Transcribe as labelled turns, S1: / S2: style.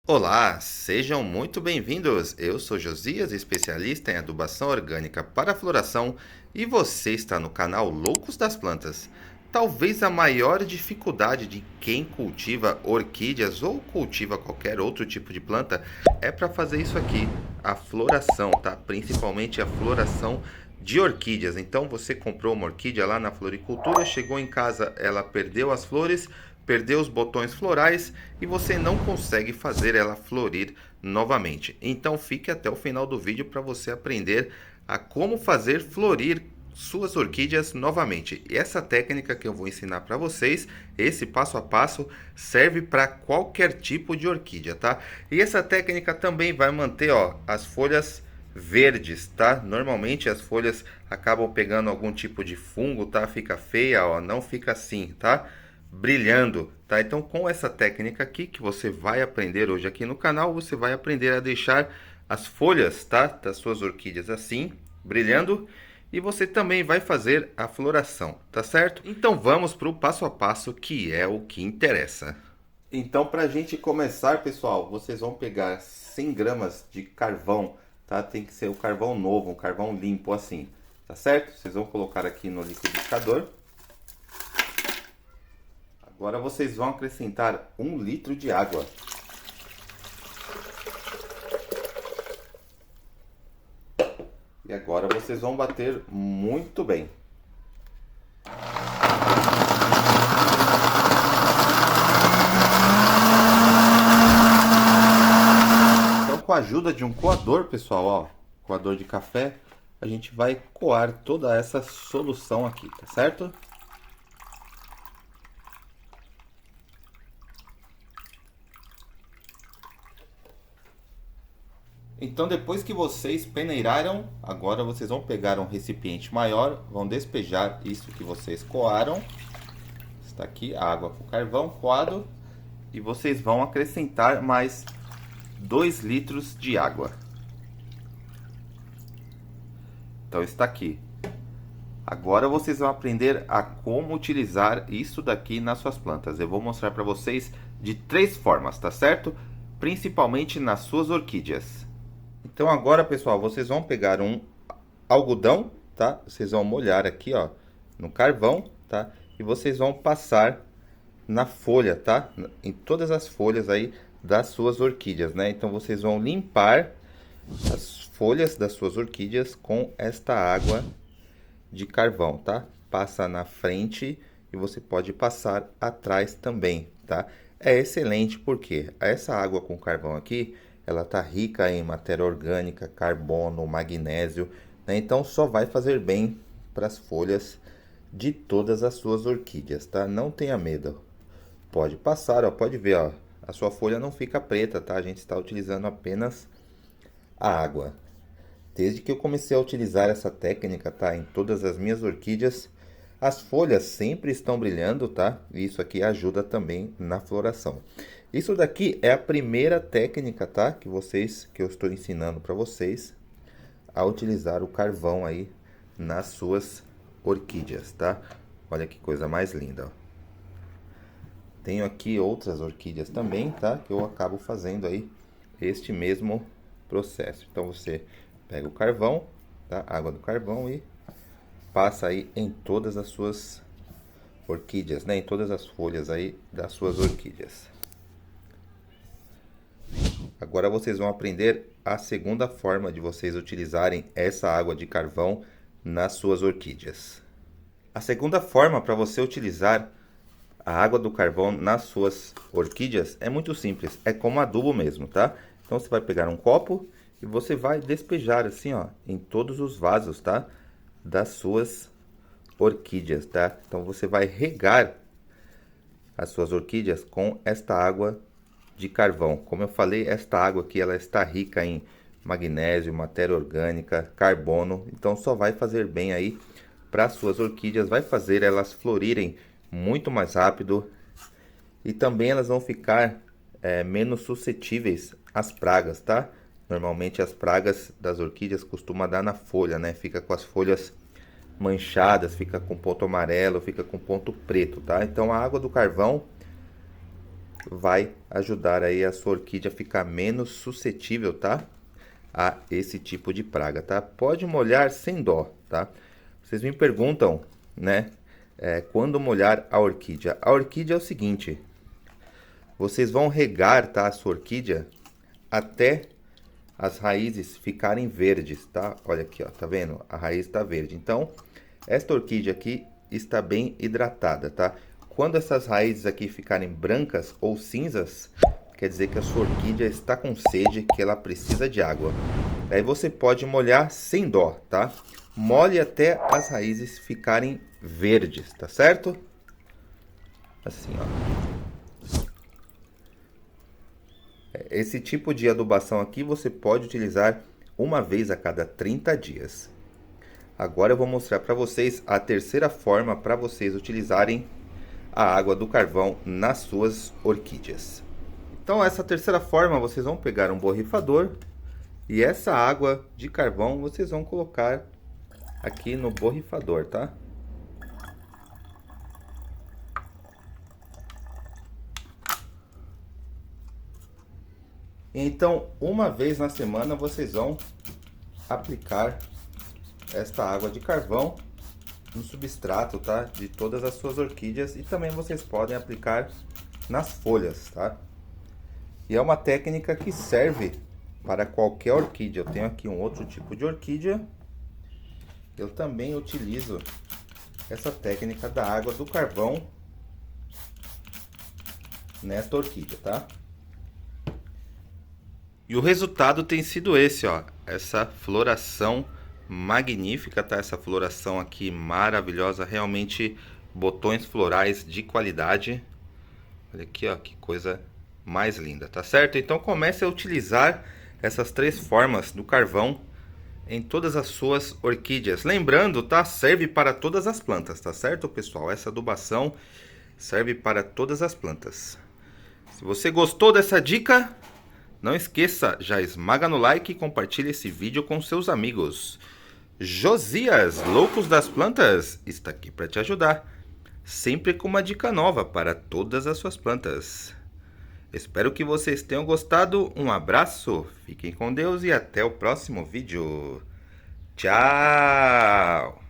S1: Olá, sejam muito bem-vindos. Eu sou Josias, especialista em adubação orgânica para floração, e você está no canal Loucos das Plantas. Talvez a maior dificuldade de quem cultiva orquídeas ou cultiva qualquer outro tipo de planta é para fazer isso aqui, a floração, tá? Principalmente a floração de orquídeas. Então você comprou uma orquídea lá na floricultura, chegou em casa, ela perdeu as flores, perdeu os botões florais e você não consegue fazer ela florir novamente. Então fique até o final do vídeo para você aprender a como fazer florir suas orquídeas novamente. E essa técnica que eu vou ensinar para vocês, esse passo a passo, serve para qualquer tipo de orquídea, tá? E essa técnica também vai manter, ó, as folhas verdes, tá? Normalmente as folhas acabam pegando algum tipo de fungo, tá? Fica feia, ó, não fica assim, tá? Brilhando, tá? Então, com essa técnica aqui que você vai aprender hoje aqui no canal, você vai aprender a deixar as folhas, tá, das suas orquídeas assim, brilhando, e você também vai fazer a floração, tá certo? Então, vamos para o passo a passo, que é o que interessa. Então, para a gente começar, pessoal, vocês vão pegar 100 gramas de carvão, tá? Tem que ser o carvão novo, um carvão limpo assim, tá certo? Vocês vão colocar aqui no liquidificador. Agora vocês vão acrescentar 1 litro de água. E agora vocês vão bater muito bem. Então, com a ajuda de um coador, pessoal, ó, coador de café, a gente vai coar toda essa solução aqui, tá certo? Então, depois que vocês peneiraram, agora vocês vão pegar um recipiente maior, vão despejar isso que vocês coaram. Está aqui a água com carvão coado. E vocês vão acrescentar mais 2 litros de água. Então está aqui. Agora vocês vão aprender a como utilizar isso daqui nas suas plantas. Eu vou mostrar para vocês de 3 formas, tá certo? Principalmente nas suas orquídeas. Então agora, pessoal, vocês vão pegar um algodão, tá? Vocês vão molhar aqui, ó, no carvão, tá? E vocês vão passar na folha, tá? Em todas as folhas aí das suas orquídeas, né? Então vocês vão limpar as folhas das suas orquídeas com esta água de carvão, tá? Passa na frente e você pode passar atrás também, tá? É excelente porque essa água com carvão aqui, ela tá rica em matéria orgânica, carbono, magnésio, né? Então só vai fazer bem para as folhas de todas as suas orquídeas, tá? Não tenha medo. Pode passar, ó, pode ver, ó, a sua folha não fica preta, tá? A gente está utilizando apenas a água. Desde que eu comecei a utilizar essa técnica, tá, em todas as minhas orquídeas, as folhas sempre estão brilhando, tá? E isso aqui ajuda também na floração. Isso daqui é a primeira técnica, tá, que eu estou ensinando para vocês a utilizar o carvão aí nas suas orquídeas, tá? Olha que coisa mais linda, ó. Tenho aqui outras orquídeas também, tá? Que eu acabo fazendo aí este mesmo processo. Então você pega o carvão, tá? Água do carvão e passa aí em todas as suas orquídeas, né? Em todas as folhas aí das suas orquídeas. Agora vocês vão aprender a segunda forma de vocês utilizarem essa água de carvão nas suas orquídeas. A segunda forma para você utilizar a água do carvão nas suas orquídeas é muito simples, é como adubo mesmo, tá? Então você vai pegar um copo e você vai despejar assim, ó, em todos os vasos, tá? Das suas orquídeas, tá? Então você vai regar as suas orquídeas com esta água de carvão. Como eu falei, esta água aqui ela está rica em magnésio, matéria orgânica, carbono, então só vai fazer bem aí para as suas orquídeas, vai fazer elas florirem muito mais rápido e também elas vão ficar menos suscetíveis às pragas, tá? Normalmente as pragas das orquídeas costuma dar na folha, né? Fica com as folhas manchadas, fica com ponto amarelo, fica com ponto preto, tá? Então a água do carvão vai ajudar aí a sua orquídea a ficar menos suscetível, tá? A esse tipo de praga, tá? Pode molhar sem dó, tá? Vocês me perguntam, né? Quando molhar a orquídea? A orquídea é o seguinte: vocês vão regar, tá, a sua orquídea até as raízes ficarem verdes, tá? Olha aqui, ó, tá vendo? A raiz está verde. Então, esta orquídea aqui está bem hidratada, tá? Quando essas raízes aqui ficarem brancas ou cinzas, quer dizer que a sua orquídea está com sede, que ela precisa de água. Aí você pode molhar sem dó, tá? Molhe até as raízes ficarem verdes, tá certo? Assim, ó. Esse tipo de adubação aqui você pode utilizar uma vez a cada 30 dias. Agora eu vou mostrar para vocês a terceira forma para vocês utilizarem a água do carvão nas suas orquídeas. Então essa terceira forma, vocês vão pegar um borrifador e essa água de carvão vocês vão colocar aqui no borrifador, tá? Então, uma vez na semana vocês vão aplicar esta água de carvão no substrato, tá? De todas as suas orquídeas, e também vocês podem aplicar nas folhas, tá? E é uma técnica que serve para qualquer orquídea. Eu tenho aqui um outro tipo de orquídea. Eu também utilizo essa técnica da água do carvão nesta orquídea, tá? E o resultado tem sido esse, ó. Essa floração magnífica, tá? Essa floração aqui maravilhosa. Realmente botões florais de qualidade. Olha aqui, ó. Que coisa mais linda, tá certo? Então comece a utilizar essas três formas do carvão em todas as suas orquídeas. Lembrando, tá? Serve para todas as plantas, tá certo, pessoal? Essa adubação serve para todas as plantas. Se você gostou dessa dica, não esqueça, já esmaga no like e compartilhe esse vídeo com seus amigos. Josias, Loucos das Plantas, está aqui para te ajudar. Sempre com uma dica nova para todas as suas plantas. Espero que vocês tenham gostado. Um abraço, fiquem com Deus e até o próximo vídeo. Tchau!